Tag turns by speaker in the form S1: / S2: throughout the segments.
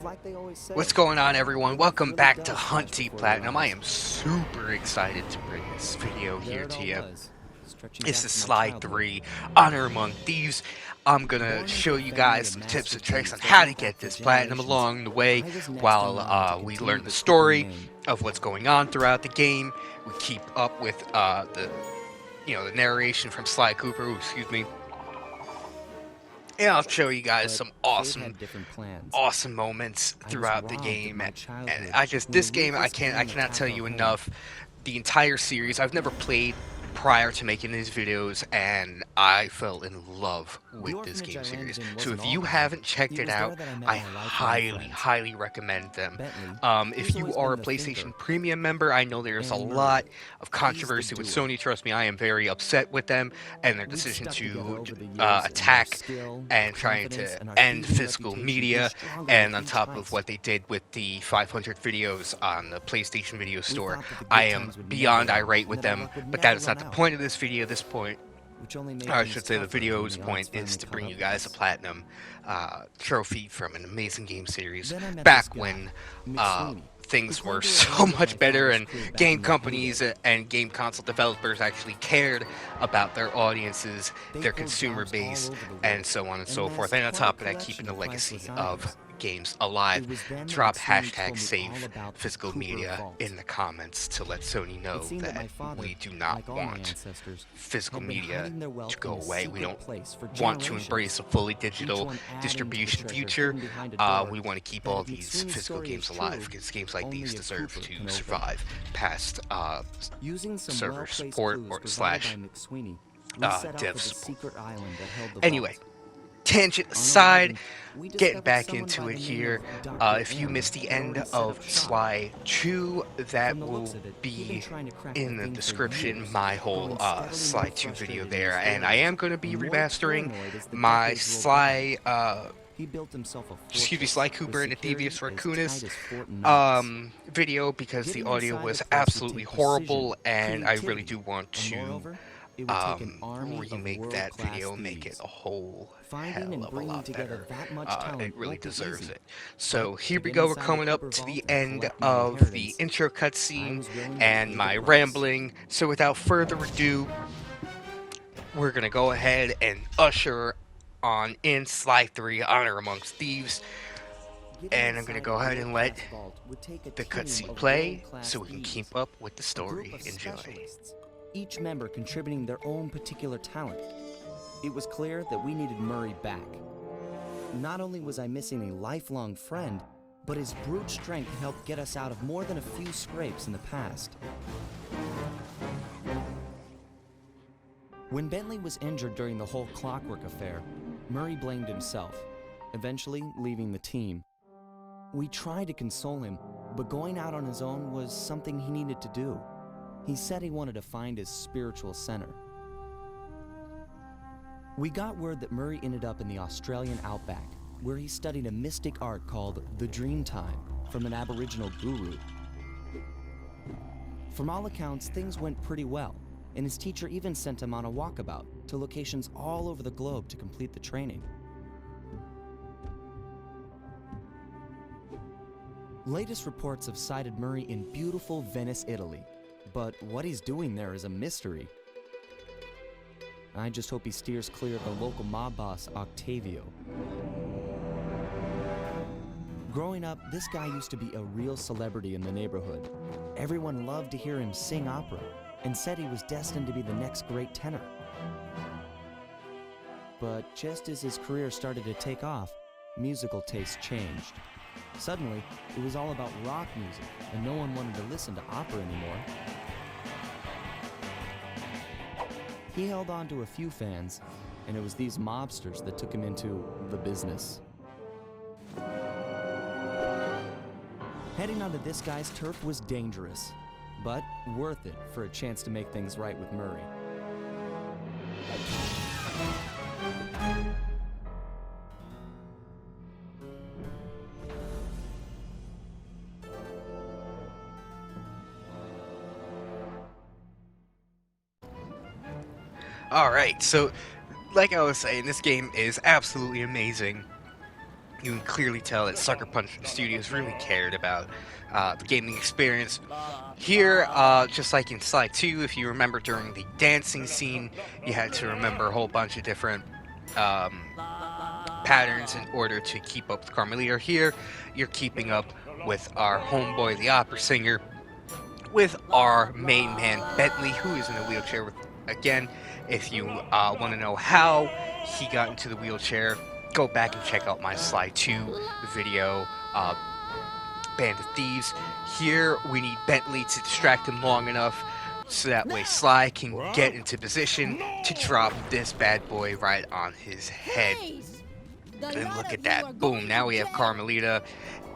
S1: What's going on, everyone? Welcome back to Hunt T Platinum. I am super excited to bring this video here to you. This is Slide 3, Honor Among Thieves. I'm gonna show you guys some tips and tricks on how to get this platinum along the way while we learn the story of what's going on throughout the game. We keep up with the narration from Sly Cooper. Ooh, excuse me. And I'll show you guys some awesome moments throughout the game. And this game, I cannot tell you enough. The entire series, I've never played prior to making these videos, and I fell in love with this game series. So if you haven't checked it out, I highly recommend them. If you are a PlayStation Premium member, I know there's a lot of controversy with Sony. Trust me, I am very upset with them and their decision to attack and trying to end physical media, and on top of what they did with the 500 videos on the PlayStation Video Store. I am beyond irate with them, but that is not the point of this video. I should say the video's point is to bring you guys a platinum trophy from an amazing game series back when things were so much better and game companies and game console developers actually cared about their audiences, their consumer base, and so on and so forth. And on top of that, keeping the legacy of games alive. Drop hashtag save physical media in the comments to let Sony know that we do not want physical media to go away. We don't want to embrace a fully digital distribution future. We want to keep all these physical games alive because games like these deserve to survive past server support or slash dev support. Anyway, tangent aside, getting back into it here. If you missed the end of Sly 2, that will be in the description, my whole Sly 2 video there. And I am going to be remastering my Sly Cooper and the Devious Raccoonus video because the audio was absolutely horrible, and I really do want to remake that video, make it a whole hell of a lot better. It really deserves it. So here we go, we're coming up to the end of the intro cutscene and my rambling. So without further ado, we're gonna go ahead and usher on in Sly 3, Honor Amongst Thieves. And I'm gonna go ahead and let the cutscene play so we can keep up with the story. Enjoy.
S2: Each member contributing their own particular talent. It was clear that we needed Murray back. Not only was I missing a lifelong friend, but his brute strength helped get us out of more than a few scrapes in the past. When Bentley was injured during the whole Clockwork affair, Murray blamed himself, eventually leaving the team. We tried to console him, but going out on his own was something he needed to do. He said he wanted to find his spiritual center. We got word that Murray ended up in the Australian outback, where he studied a mystic art called the Dreamtime from an Aboriginal guru. From all accounts, things went pretty well, and his teacher even sent him on a walkabout to locations all over the globe to complete the training. Latest reports have cited Murray in beautiful Venice, Italy, but what he's doing there is a mystery. I just hope he steers clear of the local mob boss, Octavio. Growing up, this guy used to be a real celebrity in the neighborhood. Everyone loved to hear him sing opera and said he was destined to be the next great tenor. But just as his career started to take off, musical tastes changed. Suddenly, it was all about rock music, and no one wanted to listen to opera anymore. He held on to a few fans, and it was these mobsters that took him into the business. Heading onto this guy's turf was dangerous, but worth it for a chance to make things right with Murray.
S1: Alright, so like I was saying, this game is absolutely amazing. You can clearly tell that Sucker Punch Studios really cared about the gaming experience. Here, just like in Slide 2, if you remember during the dancing scene, you had to remember a whole bunch of different um, patterns in order to keep up with Carmelita. Here, you're keeping up with our homeboy, the opera singer, with our main man, Bentley, who is in a wheelchair. Again, if you want to know how he got into the wheelchair, go back and check out my Slide 2 video, Band of Thieves. Here, we need Bentley to distract him long enough so that way Sly can get into position to drop this bad boy right on his head. And look at that. Boom, now we have Carmelita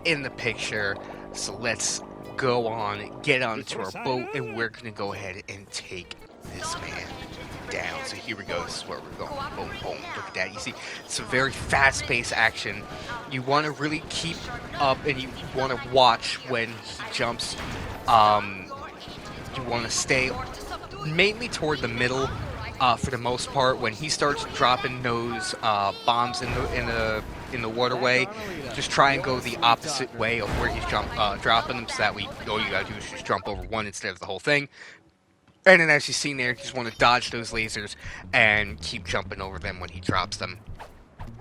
S1: in the picture. So let's go on, get onto our boat, and we're going to go ahead and take this man down. So here we go. This is where we're going. Boom, boom. Look at that. You see, it's a very fast-paced action. You want to really keep up, and you want to watch when he jumps. You want to stay mainly toward the middle. For the most part, when he starts dropping those bombs in the waterway, just try and go the opposite way of where he's dropping them, so that way all you gotta do is just jump over one instead of the whole thing. And then, as you've seen there, you just want to dodge those lasers and keep jumping over them when he drops them.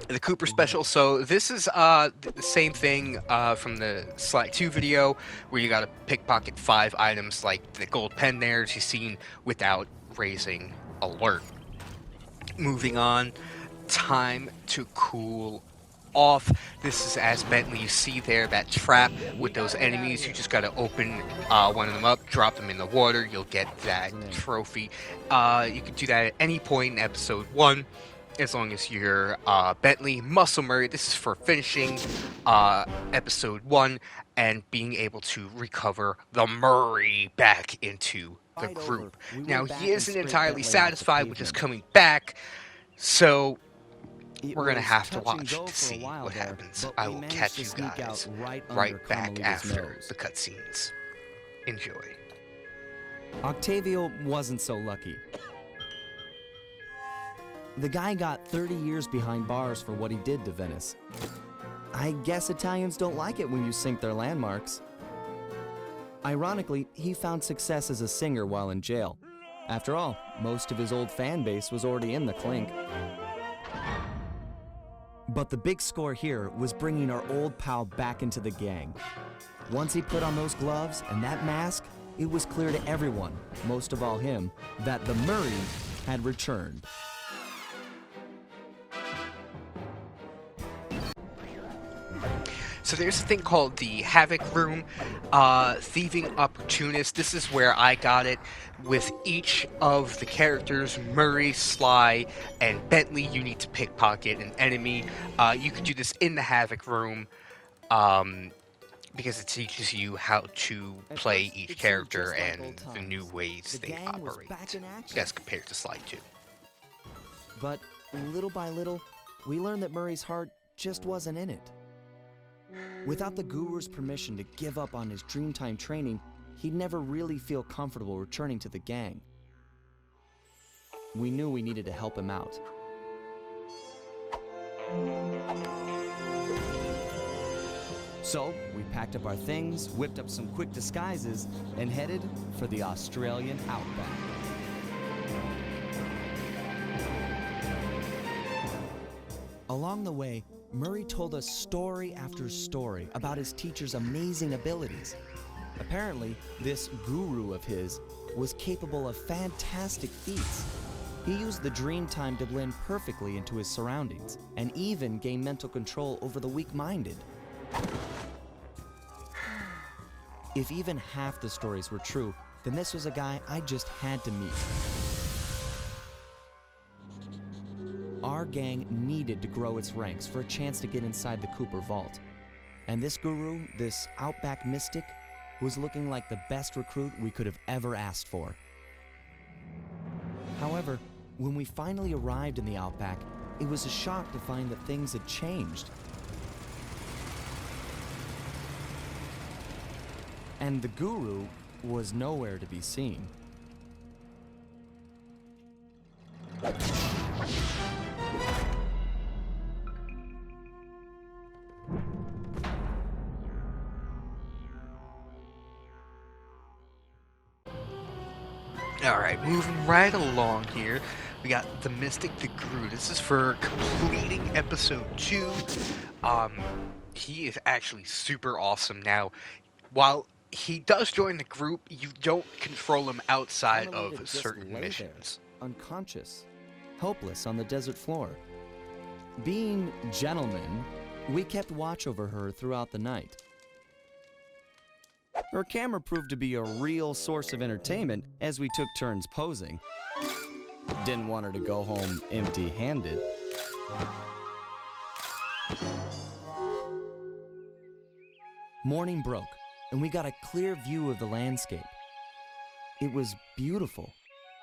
S1: The Cooper special. So this is the same thing from the Slide 2 video, where you gotta pickpocket 5 items like the gold pen there, as you've seen, without raising alert. Moving on, time to cool off. This is as Bentley, you see there that trap with those enemies. You just got to open one of them up, drop them in the water, you'll get that trophy. You can do that at any point in episode 1, as long as you're Bentley. Muscle Murray, this is for finishing episode 1 and being able to recover the Murray back into the group. Now, he isn't entirely satisfied with just coming back, so we're going to have to watch to see what happens. I will catch you guys right back after the cutscenes. Enjoy.
S2: Octavio wasn't so lucky. The guy got 30 years behind bars for what he did to Venice. I guess Italians don't like it when you sink their landmarks. Ironically, he found success as a singer while in jail. After all, most of his old fan base was already in the clink. But the big score here was bringing our old pal back into the gang. Once he put on those gloves and that mask, it was clear to everyone, most of all him, that the Murray had returned.
S1: So there's a thing called the Havoc Room, Thieving Opportunist. This is where I got it. With each of the characters, Murray, Sly, and Bentley, you need to pickpocket an enemy. You can do this in the Havoc Room, because it teaches you how to play each character and the new ways they operate, as compared to Slide 2.
S2: But little by little, we learned that Murray's heart just wasn't in it. Without the Guru's permission to give up on his Dreamtime training, he'd never really feel comfortable returning to the gang. We knew we needed to help him out. So, we packed up our things, whipped up some quick disguises, and headed for the Australian outback. Along the way, Murray told us story after story about his teacher's amazing abilities. Apparently, this guru of his was capable of fantastic feats. He used the Dreamtime to blend perfectly into his surroundings, and even gain mental control over the weak-minded. If even half the stories were true, then this was a guy I just had to meet. Our gang needed to grow its ranks for a chance to get inside the Cooper Vault. And this guru, this outback mystic, was looking like the best recruit we could have ever asked for. However, when we finally arrived in the outback, it was a shock to find that things had changed. And the guru was nowhere to be seen.
S1: Alright, moving right along here. We got the Mystic the Gru. This is for completing episode 2. Um, he is actually super awesome. Now, while he does join the group, you don't control him outside
S2: Emily
S1: of
S2: to just
S1: certain
S2: lay
S1: missions.
S2: there, unconscious, helpless on the desert floor. Being gentlemen, we kept watch over her throughout the night. Her camera proved to be a real source of entertainment as we took turns posing. Didn't want her to go home empty-handed. Morning broke, and we got a clear view of the landscape. It was beautiful,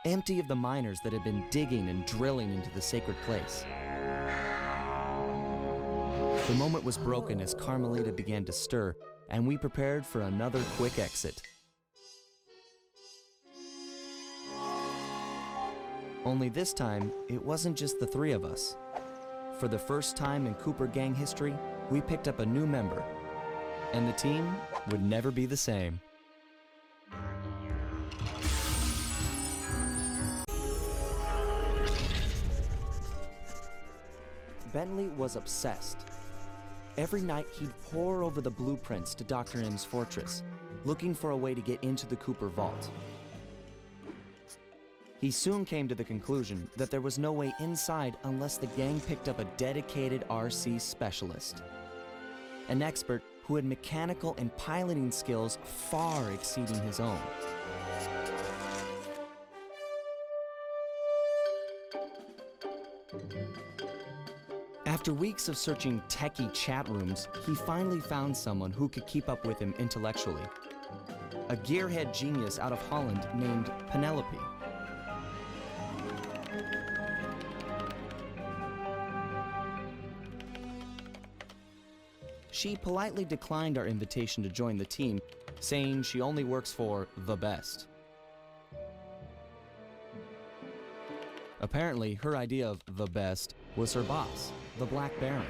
S2: empty of the miners that had been digging and drilling into the sacred place. The moment was broken as Carmelita began to stir, and we prepared for another quick exit. Only this time, it wasn't just the three of us. For the first time in Cooper gang history, we picked up a new member, and the team would never be the same. Bentley was obsessed. Every night he'd pore over the blueprints to Dr. M's fortress, looking for a way to get into the Cooper vault. He soon came to the conclusion that there was no way inside unless the gang picked up a dedicated RC specialist, an expert who had mechanical and piloting skills far exceeding his own. After weeks of searching techie chat rooms, he finally found someone who could keep up with him intellectually. A gearhead genius out of Holland named Penelope. She politely declined our invitation to join the team, saying she only works for the best. Apparently, her idea of the best was her boss, the Black Baron,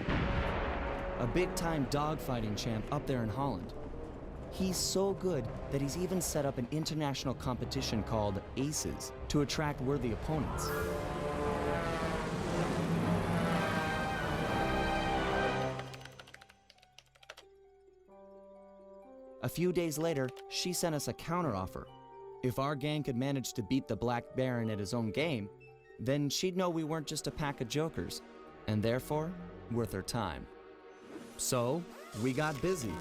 S2: a big-time dogfighting champ up there in Holland. He's so good that he's even set up an international competition called Aces to attract worthy opponents. A few days later, she sent us a counteroffer. If our gang could manage to beat the Black Baron at his own game, then she'd know we weren't just a pack of jokers, and therefore, worth her time. So, we got busy.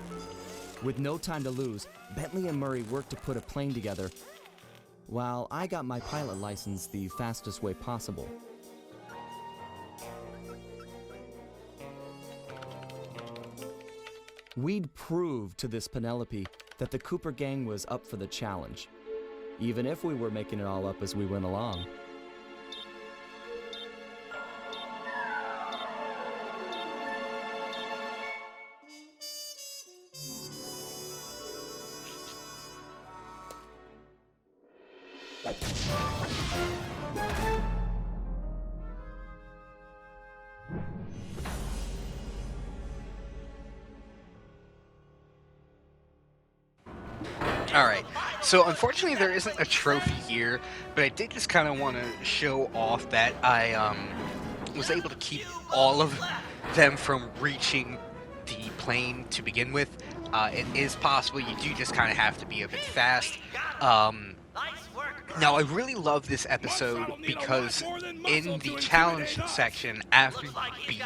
S2: With no time to lose, Bentley and Murray worked to put a plane together, while I got my pilot license the fastest way possible. We'd proved to this Penelope that the Cooper gang was up for the challenge, even if we were making it all up as we went along.
S1: Alright, so unfortunately there isn't a trophy here, but I did just kind of want to show off that I was able to keep all of them from reaching the plane to begin with. It is possible, you do just kind of have to be a bit fast. Now, I really love this episode because in the challenge section, after you beat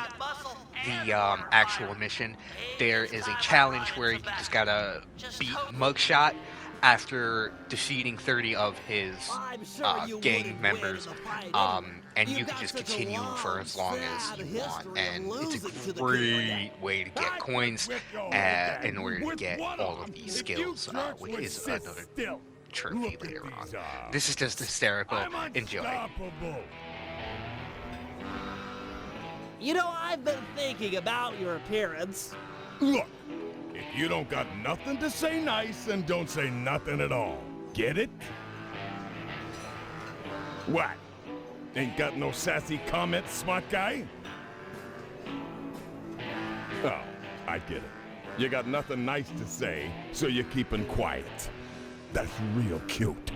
S1: the actual mission, there is a challenge where you just gotta beat Mugshot after defeating 30 of his gang members, and you can just continue for as long as you want, and it's a great way to get coins in order to get all of these skills, which is another trophy later on. This is just hysterical. Enjoy.
S3: You know, I've been thinking about your appearance.
S4: Look, if you don't got nothing to say nice, then don't say nothing at all. Get it? What? Ain't got no sassy comments, smart guy? Oh, I get it. You got nothing nice to say, so you're keeping quiet. That's real cute.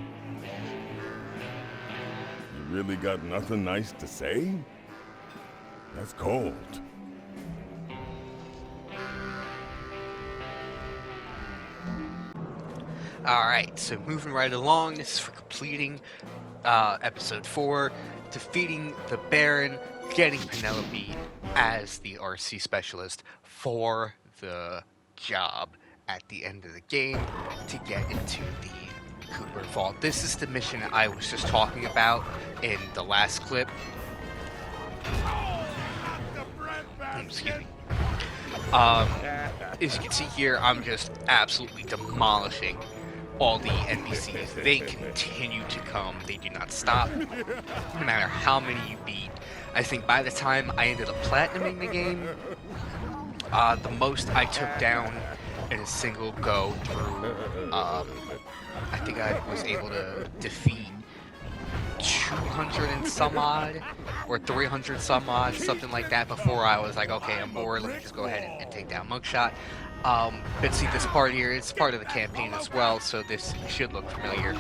S4: really got nothing nice to say? That's cold.
S1: Alright, so moving right along, this is for completing episode 4, defeating the Baron, getting Penelope as the RC specialist for the job at the end of the game to get into the Cooper Vault. This is the mission I was just talking about in the last clip. Excuse me. As you can see here, I'm just absolutely demolishing all the NPCs. They continue to come. They do not stop, no matter how many you beat. I think by the time I ended up platinuming the game, the most I took down in a single go through, I think I was able to defeat 200 and some odd, or 300 some odd, something like that, before I was like, okay, I'm bored, let me just go ahead and take down Mugshot. But see, this part here, it's part of the campaign as well, so this should look familiar,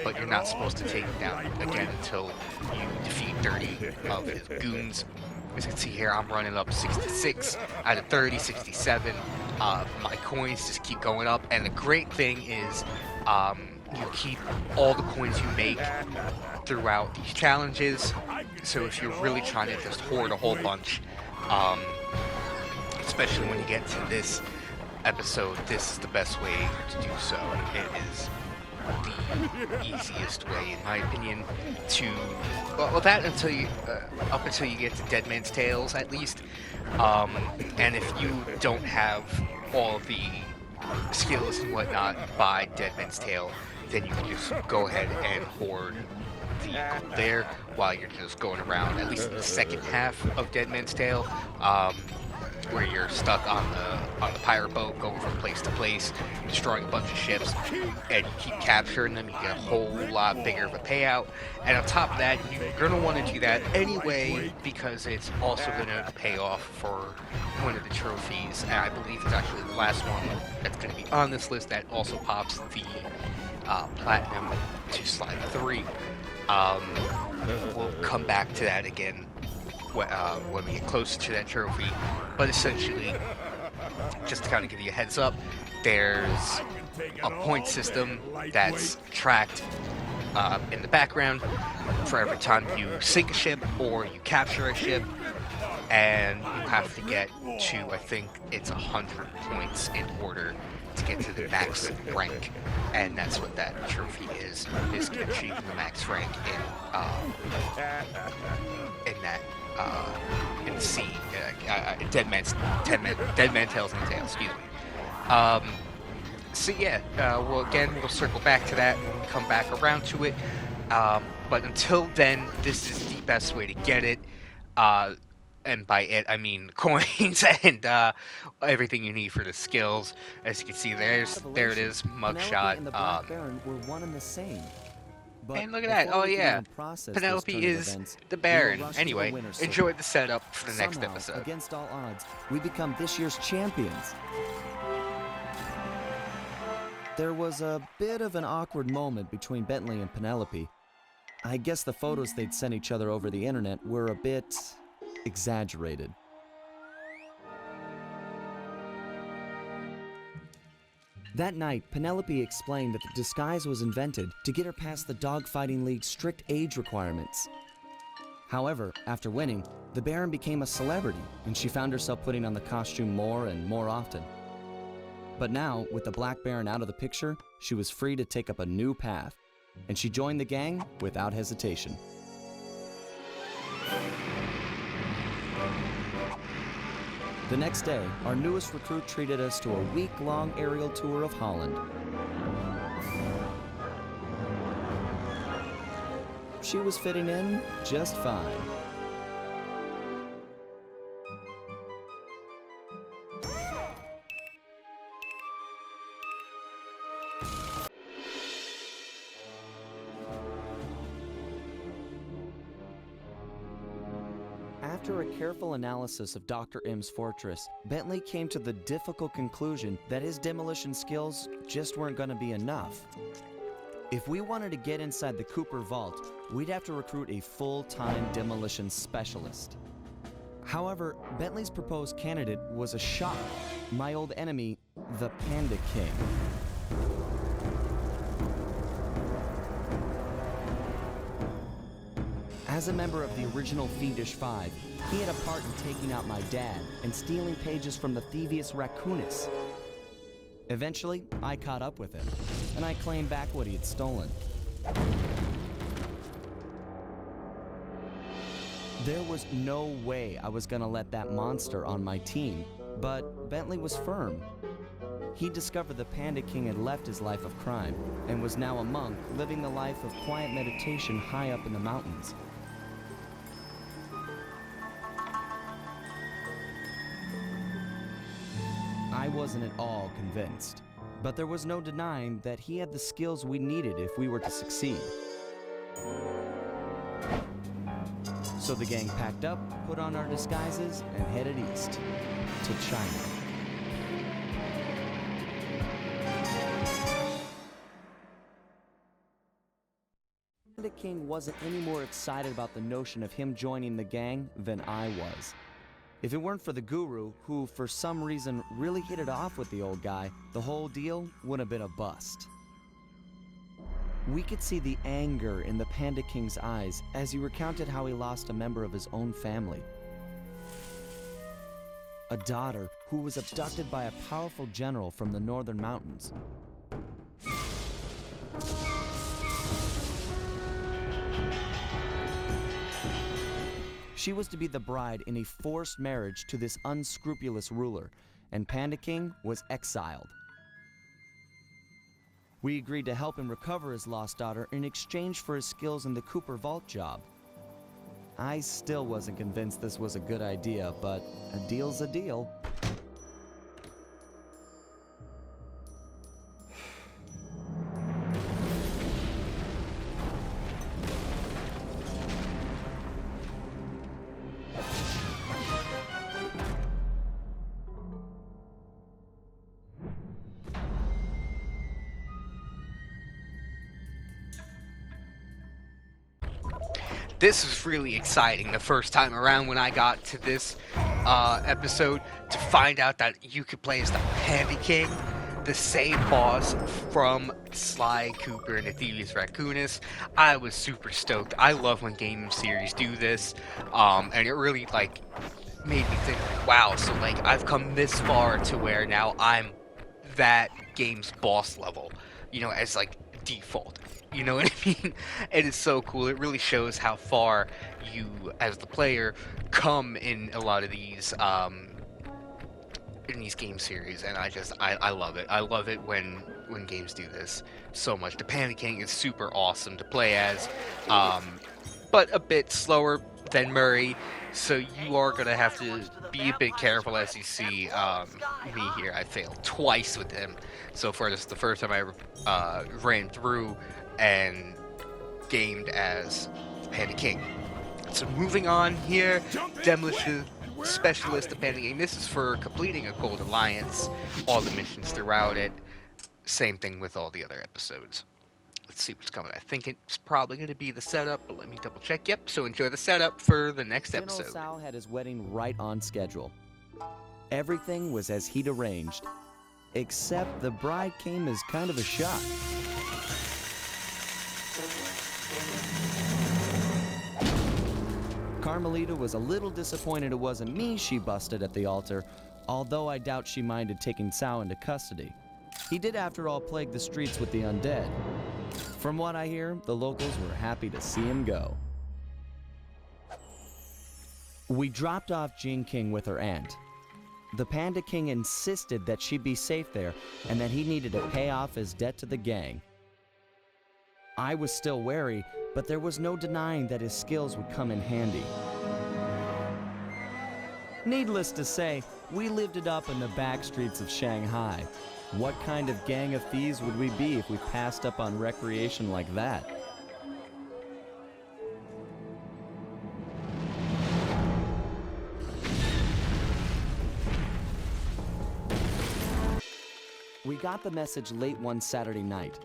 S1: but you're not supposed to take him down again until you defeat 30 of his goons. As you can see here, I'm running up 66 out of 30, 67. My coins just keep going up, and the great thing is, you keep all the coins you make throughout these challenges, so if you're really trying to just hoard a whole bunch, especially when you get to this episode, this is the best way to do so. It is the easiest way, in my opinion, to, well, that until you, up until you get to Dead Man's Tales, at least, and if you don't have all the skills and whatnot by Dead Man's Tale, then you can just go ahead and hoard the gold there while you're just going around, at least in the second half of Dead Man's Tale, where you're stuck on the pirate boat going from place to place, destroying a bunch of ships, and you keep capturing them. You get a whole lot bigger of a payout, and on top of that, you're gonna want to do that anyway because it's also gonna pay off for one of the trophies, and I believe it's actually the last one that's gonna be on this list that also pops the platinum to slide 3. We'll come back to that again when we get closer to that trophy, but essentially, just to kind of give you a heads up, there's a point system that's tracked in the background for every time you sink a ship or you capture a ship, and you have to get to, I think it's 100 points in order to get to the max rank, and that's what that trophy is achieving the max rank in the sea, Dead Man's Tales and Tales, excuse me. So yeah, we'll circle back to that when we come back around to it. But until then, this is the best way to get it. And by it, I mean coins and everything you need for the skills. As you can see, there it is, Mugshot.
S2: And the Black Baron were one and the same. But
S1: And look at that! Oh yeah, Penelope is the Baron. Anyway, enjoy the setup for the next episode.
S2: Against all odds, we become this year's champions. There was a bit of an awkward moment between Bentley and Penelope. I guess the photos they'd sent each other over the internet were a bit exaggerated. That night, Penelope explained that the disguise was invented to get her past the Dogfighting League's strict age requirements. However, after winning, the Baron became a celebrity, and she found herself putting on the costume more and more often. But now, with the Black Baron out of the picture, she was free to take up a new path, and she joined the gang without hesitation. The next day, our newest recruit treated us to a week-long aerial tour of Holland. She was fitting in just fine. After a careful analysis of Dr. M's fortress, Bentley came to the difficult conclusion that his demolition skills just weren't going to be enough. If we wanted to get inside the Cooper vault, we'd have to recruit a full-time demolition specialist. However, Bentley's proposed candidate was a shock. My old enemy, the Panda King. As a member of the original Fiendish Five, he had a part in taking out my dad and stealing pages from the Thieves Raccoonus. Eventually, I caught up with him, and I claimed back what he had stolen. There was no way I was gonna let that monster on my team, but Bentley was firm. He discovered the Panda King had left his life of crime and was now a monk living the life of quiet meditation high up in the mountains. I wasn't at all convinced, but there was no denying that he had the skills we needed if we were to succeed. So the gang packed up, put on our disguises, and headed east to China. The King wasn't any more excited about the notion of him joining the gang than I was. If it weren't for the guru, who for some reason really hit it off with the old guy, the whole deal would have been a bust. We could see the anger in the Panda King's eyes as he recounted how he lost a member of his own family. A daughter who was abducted by a powerful general from the northern mountains. She was to be the bride in a forced marriage to this unscrupulous ruler, and Panda King was exiled. We agreed to help him recover his lost daughter in exchange for his skills in the Cooper Vault job. I still wasn't convinced this was a good idea, but a deal's a deal.
S1: This was really exciting the first time around when I got to this episode to find out that you could play as the Panda King, the same boss from Sly Cooper and the Thieves Raccoonus. I was super stoked. I love when game series do this, and it really like made me think like, wow, so like I've come this far to where now I'm that game's boss level, you know, as like default. You know what I mean? It is so cool. It really shows how far you, as the player, come in a lot of these game series, and I love it. I love it when games do this so much. The Panda King is super awesome to play as, but a bit slower than Murray, so you are gonna have to be a bit careful. As you see me here, I failed twice with him. So for this, the first time I ever ran through and gamed as Panda King. So moving on here, Demolition Specialist, the Panda King. This is for completing a Gold Alliance, all the missions throughout it. Same thing with all the other episodes. Let's see what's coming. I think it's probably going to be the setup, but let me double check. Yep, so enjoy the setup for the next episode.
S2: General Sal had his wedding right on schedule. Everything was as he'd arranged, except the bride came as kind of a shock. Carmelita was a little disappointed it wasn't me she busted at the altar, although I doubt she minded taking Sal into custody. He did, after all, plague the streets with the undead. From what I hear, the locals were happy to see him go. We dropped off Jean King with her aunt. The Panda King insisted that she be safe there and that he needed to pay off his debt to the gang. I was still wary, but there was no denying that his skills would come in handy. Needless to say, we lived it up in the back streets of Shanghai. What kind of gang of thieves would we be if we passed up on recreation like that? We got the message late one Saturday night.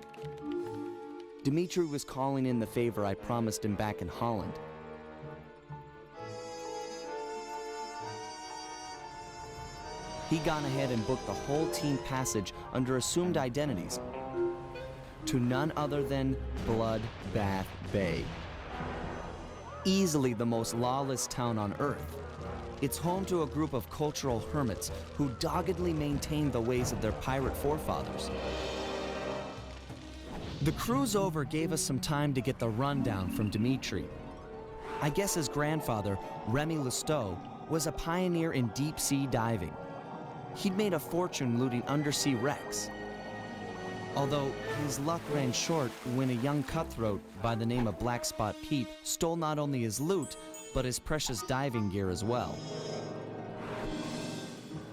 S2: Dimitri was calling in the favor I promised him back in Holland. He'd gone ahead and booked the whole team passage under assumed identities to none other than Bloodbath Bay. Easily the most lawless town on Earth. It's home to a group of cultural hermits who doggedly maintain the ways of their pirate forefathers. The cruise over gave us some time to get the rundown from Dimitri. I guess his grandfather, Remy Lestow, was a pioneer in deep-sea diving. He'd made a fortune looting undersea wrecks. Although his luck ran short when a young cutthroat by the name of Black Spot Pete stole not only his loot, but his precious diving gear as well.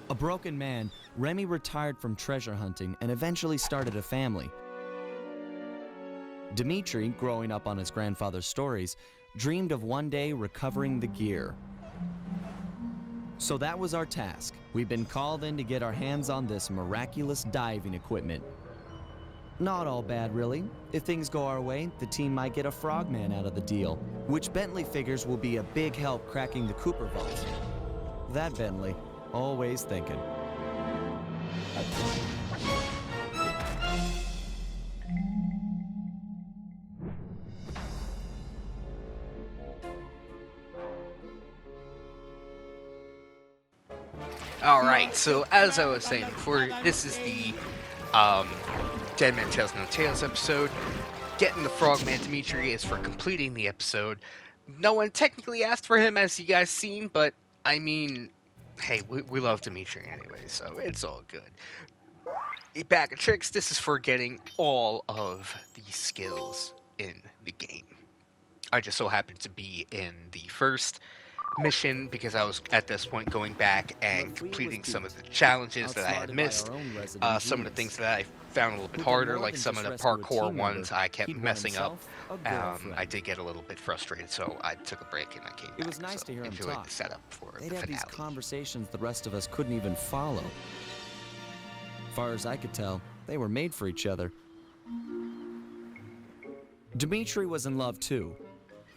S2: A broken man, Remy retired from treasure hunting and eventually started a family. Dimitri, growing up on his grandfather's stories, dreamed of one day recovering the gear. So that was our task. We've been called in to get our hands on this miraculous diving equipment. Not all bad, really. If things go our way, the team might get a frogman out of the deal, which Bentley figures will be a big help cracking the Cooper vault. That Bentley, always thinking.
S1: Alright, so as I was saying before, this is the Dead Man Tales No Tales episode. Getting the Frogman Dimitri is for completing the episode. No one technically asked for him, as you guys seen, but I mean, hey, we love Dimitri anyway, so it's all good. A bag of tricks, this is for getting all of the skills in the game. I just so happened to be in the first mission because I was at this point going back and completing some of the challenges that I had missed, some of the things that I found a little bit harder, like some of the parkour ones I kept messing up. I did get a little bit frustrated, so I took a break and I came back.
S2: It was nice to hear him
S1: enjoyed
S2: talk.
S1: the setup for
S2: They'd
S1: the
S2: have
S1: finale.
S2: these conversations the rest of us couldn't even follow. Far as I could tell, they were made for each other. Dimitri was in love too.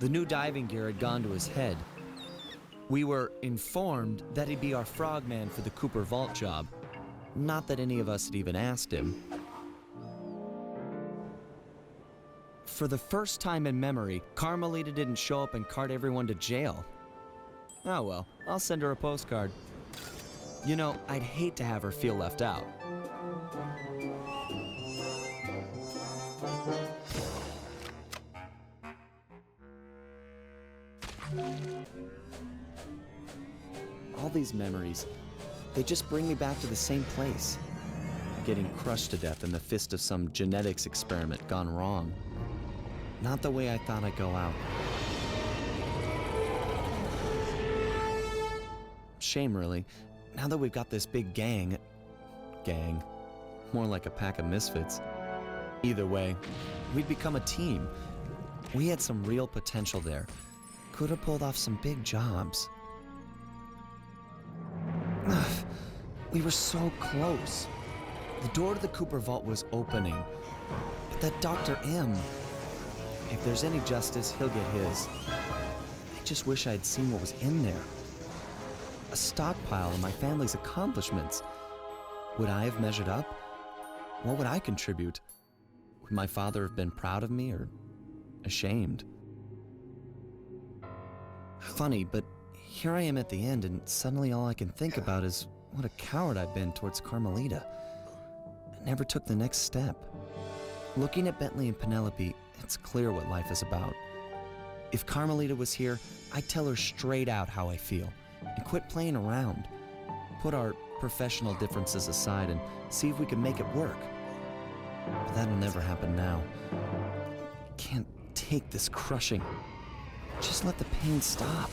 S2: The new diving gear had gone to his head. We were informed that he'd be our frogman for the Cooper Vault job. Not that any of us had even asked him. For the first time in memory, Carmelita didn't show up and cart everyone to jail. Oh well, I'll send her a postcard. You know, I'd hate to have her feel left out. All these memories, they just bring me back to the same place. Getting crushed to death in the fist of some genetics experiment gone wrong. Not the way I thought I'd go out. Shame, really. Now that we've got this big gang, more like a pack of misfits. Either way, we'd become a team. We had some real potential there. Could have pulled off some big jobs. We were so close. The door to the Cooper Vault was opening. But that Dr. M, if there's any justice, he'll get his. I just wish I'd seen what was in there. A stockpile of my family's accomplishments. Would I have measured up? What would I contribute? Would my father have been proud of me or ashamed? Funny, but here I am at the end, and suddenly all I can think about is what a coward I've been towards Carmelita. I never took the next step. Looking at Bentley and Penelope, it's clear what life is about. If Carmelita was here, I'd tell her straight out how I feel, and quit playing around. Put our professional differences aside and see if we can make it work. But that'll never happen now. I can't take this crushing. Just let the pain stop.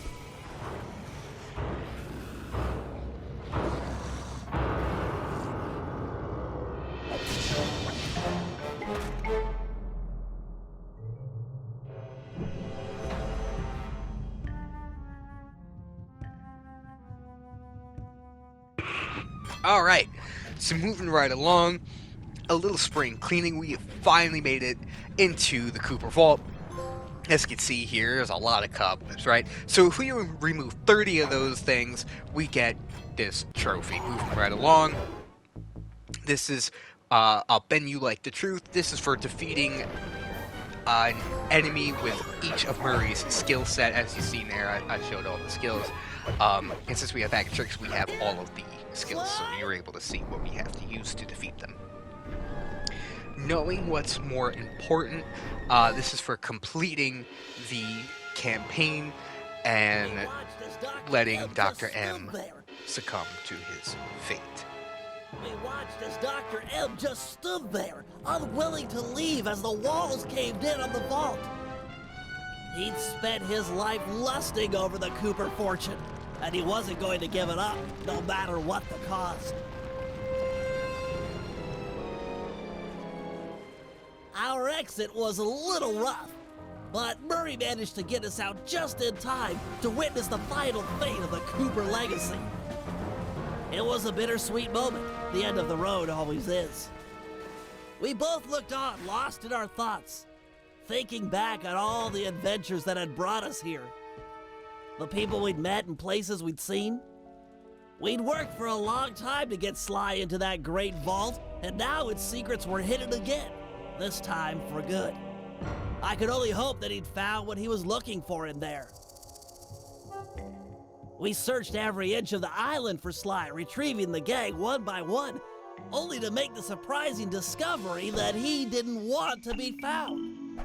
S1: Alright, so moving right along, a little spring cleaning, we have finally made it into the Cooper Vault. As you can see here, there's a lot of cobwebs, right? So if we remove 30 of those things, we get this trophy. Moving right along. This is, I'll bend you like the truth. This is for defeating an enemy with each of Murray's skill set. As you've seen there, I showed all the skills. And since we have bag of tricks, we have all of the skills, so you're able to see what we have to use to defeat them. Knowing what's more important, this is for completing the campaign and letting Dr. M succumb to his fate.
S3: We watched as Dr. M just stood there, unwilling to leave as the walls caved in on the vault. He'd spent his life lusting over the Cooper fortune, and he wasn't going to give it up, no matter what the cost. Our exit was a little rough, but Murray managed to get us out just in time to witness the final fate of the Cooper legacy. It was a bittersweet moment. The end of the road always is. We both looked on, lost in our thoughts, thinking back on all the adventures that had brought us here. The people we'd met and places we'd seen. We'd worked for a long time to get Sly into that great vault, and now its secrets were hidden again, this time for good. I could only hope that he'd found what he was looking for in there. We searched every inch of the island for Sly, retrieving the gang one by one, only to make the surprising discovery that he didn't want to be found.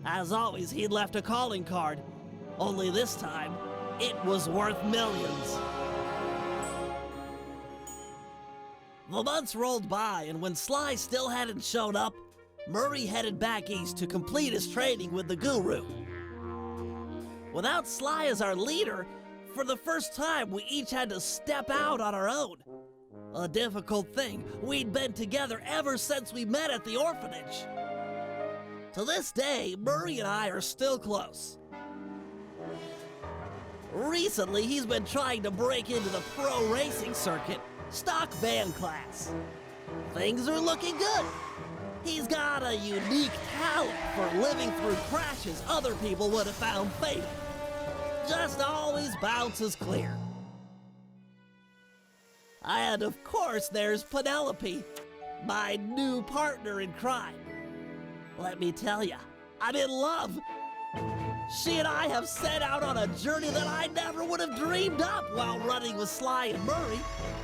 S3: As always, he'd left a calling card, only this time, it was worth millions. The months rolled by, and when Sly still hadn't shown up, Murray headed back east to complete his training with the Guru. Without Sly as our leader, for the first time, we each had to step out on our own. A difficult thing. We'd been together ever since we met at the orphanage. To this day, Murray and I are still close. Recently, he's been trying to break into the pro racing circuit, stock van class. Things are looking good. He's got a unique talent for living through crashes other people would have found fatal. Just always bounces clear. And of course, there's Penelope, my new partner in crime. Let me tell ya, I'm in love. She and I have set out on a journey that I never would have dreamed up while running with Sly and Murray,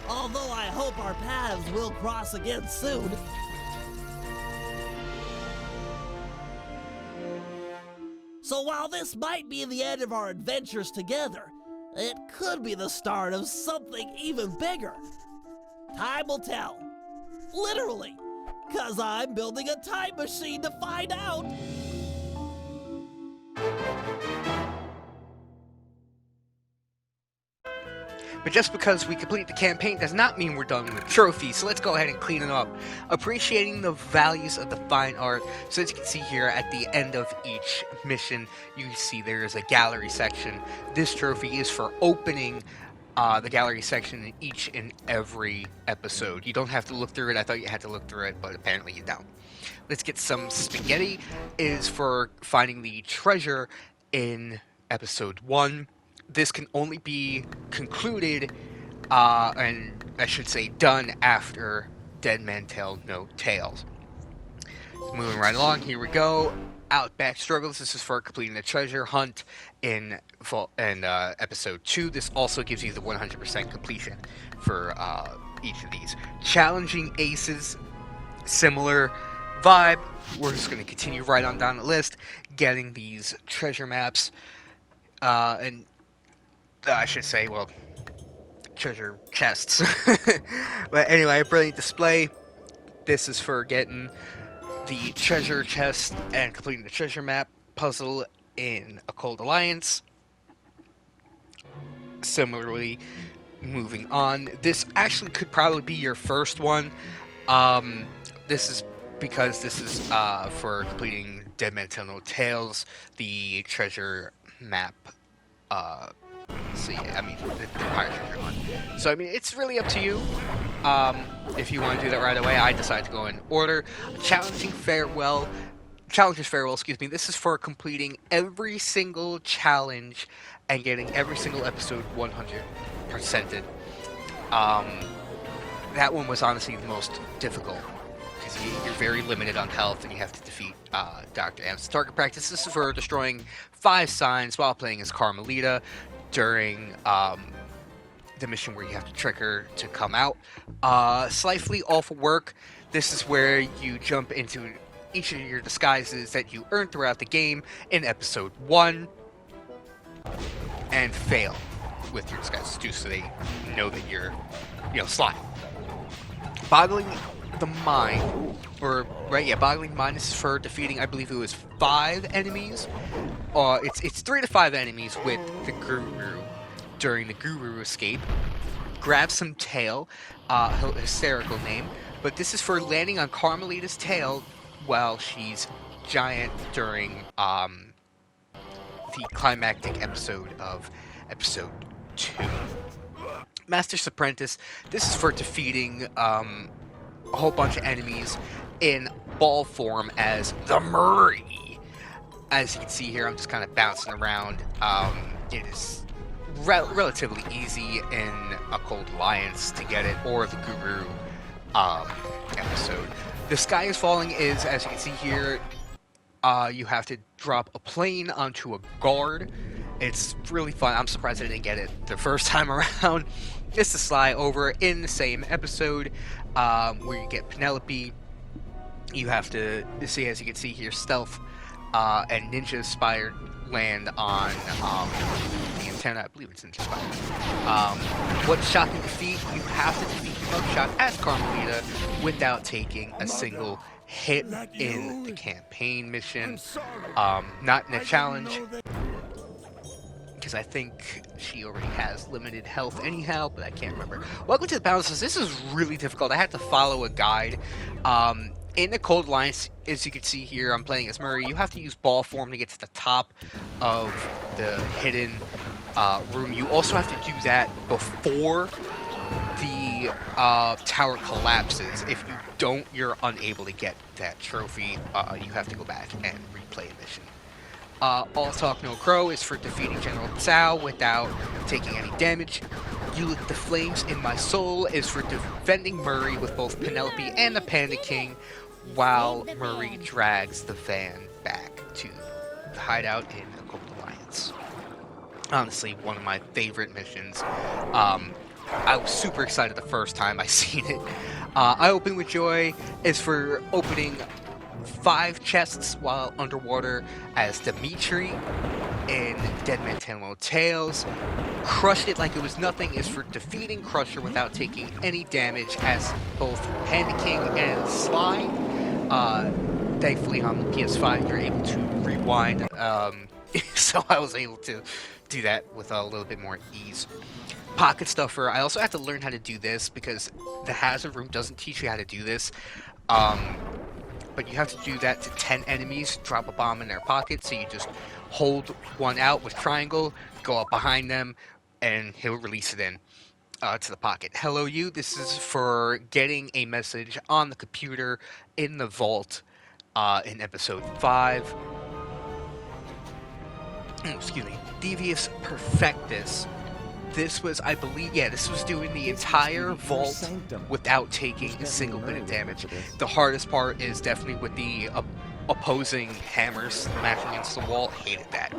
S3: although I hope our paths will cross again soon. So while this might be the end of our adventures together, it could be the start of something even bigger. Time will tell. Literally. 'Cause I'm building a time machine to find out.
S1: But just because we complete the campaign does not mean we're done with the trophy, so let's go ahead and clean it up. Appreciating the values of the fine art. So as you can see here, at the end of each mission, you can see there is a gallery section. This trophy is for opening the gallery section in each and every episode. You don't have to look through it. I thought you had to look through it, but apparently you don't. Let's get some spaghetti. Is for finding the treasure in episode 1. This can only be concluded, and I should say done, after Dead Men Tell No Tales. Moving right along, here we go. Outback Struggles. This is for completing the treasure hunt in episode 2. This also gives you the 100% completion for each of these. Challenging Aces, similar vibe. We're just going to continue right on down the list, getting these treasure maps, and I should say, well, treasure chests. But anyway, Brilliant Display. This is for getting the treasure chest and completing the treasure map puzzle in A Cold Alliance. Similarly, moving on. This actually could probably be your first one. This is because this is for completing Dead Men Tell No Tales, the treasure map. So yeah, I mean, the pirate treasure one. So I mean, it's really up to you. if you want to do that right away. I decided to go in order. Challenges farewell, excuse me. This is for completing every single challenge and getting every single episode 100%ed. That one was honestly the most difficult because you're very limited on health and you have to defeat Dr. M's target practice. This is for destroying 5 signs while playing as Carmelita during the mission where you have to trick her to come out. Slightly awful work. This is where you jump into each of your disguises that you earn throughout the game in episode 1 and fail with your disguises too, so they know that you're, Sly. Boggling the Mind, Boggling the Mind is for defeating, I believe it was 5 enemies. It's 3 to 5 enemies with the Guru during the Guru escape. Grab Some Tail, hysterical name, but this is for landing on Carmelita's tail while she's giant during the climactic episode of episode 2. Master's Apprentice, this is for defeating a whole bunch of enemies in ball form as the Murray. As you can see here, I'm just kind of bouncing around. It is relatively easy in a Cold Alliance to get it, or the Guru episode. The Sky is Falling is, as you can see here, you have to drop a plane onto a guard. It's really fun. I'm surprised I didn't get it the first time around. It's the Sly over in the same episode where you get Penelope. You have to see, as you can see here, stealth and Ninja Spire land on the antenna. I believe it's Ninja Spire. What shocking defeat? You have to defeat Mugshot as Carmelita without taking a single hit in the campaign mission. Not in a challenge, because I think she already has limited health anyhow, but I can't remember. Welcome to the Balances. This is really difficult. I had to follow a guide. In the Cold Alliance, as you can see here, I'm playing as Murray. You have to use ball form to get to the top of the hidden room. You also have to do that before the tower collapses. If you don't, you're unable to get that trophy. You have to go back and replay a mission. All Talk No Crow is for defeating General Tsao without taking any damage. You Lit the Flames in My Soul is for defending Murray with both Penelope and the Panda King while Murray drags the van back to the hideout in the Cold Alliance. Honestly, one of my favorite missions. I was super excited the first time I seen it. I Open With Joy is for opening 5 chests while underwater as Dimitri in Dead Man Tell No Tales. Crush It Like It Was Nothing is for defeating Crusher without taking any damage as both Panda King and Sly. Thankfully on the PS5 you're able to rewind, so I was able to do that with a little bit more ease. Pocket Stuffer, I also have to learn how to do this because the Hazard Room doesn't teach you how to do this. But you have to do that to 10 enemies, drop a bomb in their pocket, so you just hold one out with triangle, go up behind them, and he'll release it in to the pocket. Hello You, this is for getting a message on the computer in the vault in episode 5. Excuse me. Devious Perfectus. This was, I believe, this was doing the entire vault without taking a single bit of damage. The hardest part is definitely with the opposing hammers smashing against the wall. Hated that.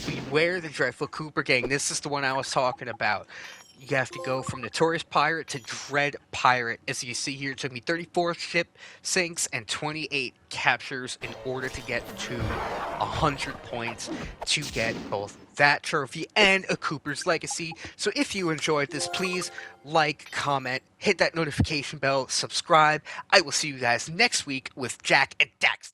S1: Beware the Dreadful Cooper Gang. This is the one I was talking about. You have to go from Notorious Pirate to Dread Pirate. As you see here, it took me 34 ship sinks and 28 captures in order to get to 100 points to get both that trophy and a Cooper's Legacy. So if you enjoyed this, please like, comment, hit that notification bell, subscribe. I will see you guys next week with Jack and Daxter.